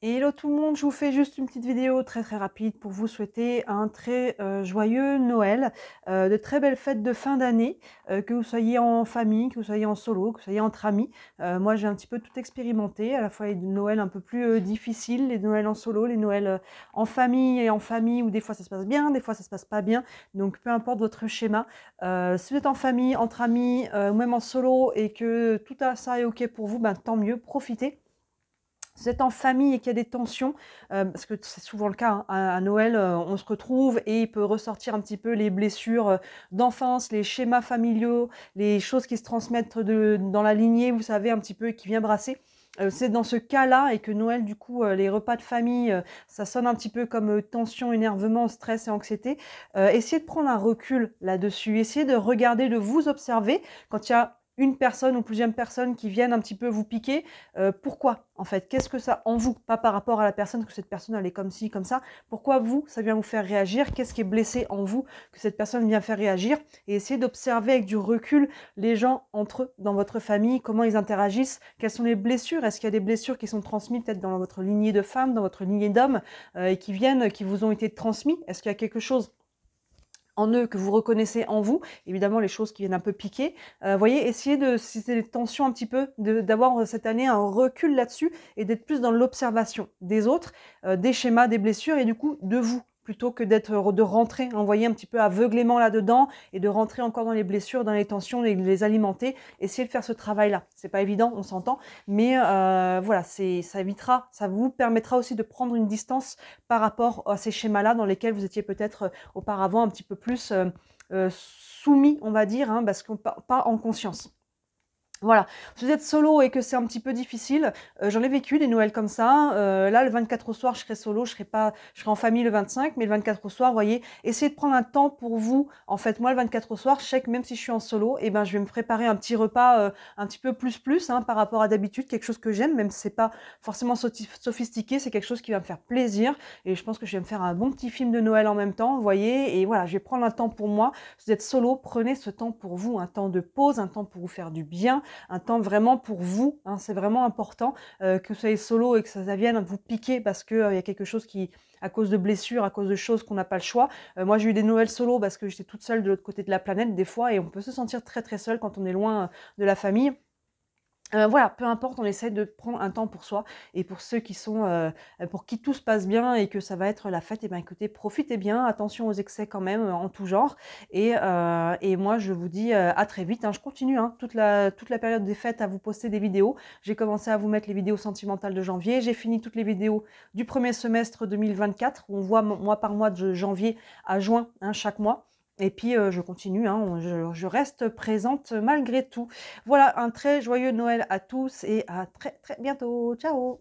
Hello tout le monde, je vous fais juste une petite vidéo très rapide pour vous souhaiter un très joyeux Noël, de très belles fêtes de fin d'année, que vous soyez en famille, que vous soyez en solo, que vous soyez entre amis. Moi j'ai un petit peu tout expérimenté, à la fois les Noëls un peu plus difficiles, les Noëls en solo, les Noëls en famille et en famille où des fois ça se passe bien, des fois ça se passe pas bien, donc peu importe votre schéma. Si vous êtes en famille, entre amis, ou même en solo et que tout ça est ok pour vous, ben, tant mieux, profitez. Si vous êtes en famille et qu'il y a des tensions, parce que c'est souvent le cas, hein, à Noël, on se retrouve et il peut ressortir un petit peu les blessures, d'enfance, les schémas familiaux, les choses qui se transmettent dans la lignée, vous savez, un petit peu, qui vient brasser. C'est dans ce cas-là et que Noël, du coup, les repas de famille, ça sonne un petit peu comme, tension, énervement, stress et anxiété. Essayez de prendre un recul là-dessus. Essayez de regarder, de vous observer quand il y a une personne ou plusieurs personnes qui viennent un petit peu vous piquer. Pourquoi en fait? Qu'est-ce que ça en vous? Pas par rapport à la personne, que cette personne elle est comme ci, comme ça. Pourquoi vous, ça vient vous faire réagir? Qu'est-ce qui est blessé en vous que cette personne vient faire réagir? Et essayez d'observer avec du recul les gens entre eux, dans votre famille, comment ils interagissent, quelles sont les blessures? Est-ce qu'il y a des blessures qui sont transmises peut-être dans votre lignée de femmes, dans votre lignée d'hommes, et qui vous ont été transmises? Est-ce qu'il y a quelque chose en eux que vous reconnaissez en vous, évidemment les choses qui viennent un peu piquer. Voyez, essayez de, si c'est des tensions un petit peu, d'avoir cette année un recul là-dessus et d'être plus dans l'observation des autres, des schémas, des blessures et du coup de vous, plutôt que de rentrer, envoyer un petit peu aveuglément là-dedans et de rentrer encore dans les blessures, dans les tensions, les alimenter. Essayez de faire ce travail-là. C'est pas évident, on s'entend, mais voilà, ça évitera, ça vous permettra aussi de prendre une distance par rapport à ces schémas-là dans lesquels vous étiez peut-être auparavant un petit peu plus soumis, on va dire, hein, parce qu'on pas en conscience. Voilà, si vous êtes solo et que c'est un petit peu difficile, j'en ai vécu des Noëls comme ça. Là, le 24 au soir, je serai solo, je serai en famille le 25, mais le 24 au soir, vous voyez, essayez de prendre un temps pour vous. En fait, moi, le 24 au soir, je sais que même si je suis en solo, eh ben, je vais me préparer un petit repas un petit peu plus hein, par rapport à d'habitude, quelque chose que j'aime, même si c'est pas forcément sophistiqué, c'est quelque chose qui va me faire plaisir. Et je pense que je vais me faire un bon petit film de Noël en même temps, vous voyez. Et voilà, je vais prendre un temps pour moi. Si vous êtes solo, prenez ce temps pour vous, un temps de pause, un temps pour vous faire du bien, un temps vraiment pour vous, hein, c'est vraiment important que vous soyez solo et que ça vienne vous piquer parce qu'il y a quelque chose qui, à cause de blessures, à cause de choses qu'on n'a pas le choix. Moi j'ai eu des Noëls solo parce que j'étais toute seule de l'autre côté de la planète des fois et on peut se sentir très seul quand on est loin de la famille. Voilà, peu importe, on essaie de prendre un temps pour soi et pour ceux qui sont, pour qui tout se passe bien et que ça va être la fête, et ben, écoutez, profitez bien, attention aux excès quand même, en tout genre et moi je vous dis, à très vite, hein. Je continue, hein, toute la période des fêtes à vous poster des vidéos. J'ai commencé à vous mettre les vidéos sentimentales de janvier, j'ai fini toutes les vidéos du premier semestre 2024 où on voit mois par mois de janvier à juin, hein, chaque mois. Et puis je continue, hein, je reste présente malgré tout. Voilà, un très joyeux Noël à tous et à très bientôt. Ciao!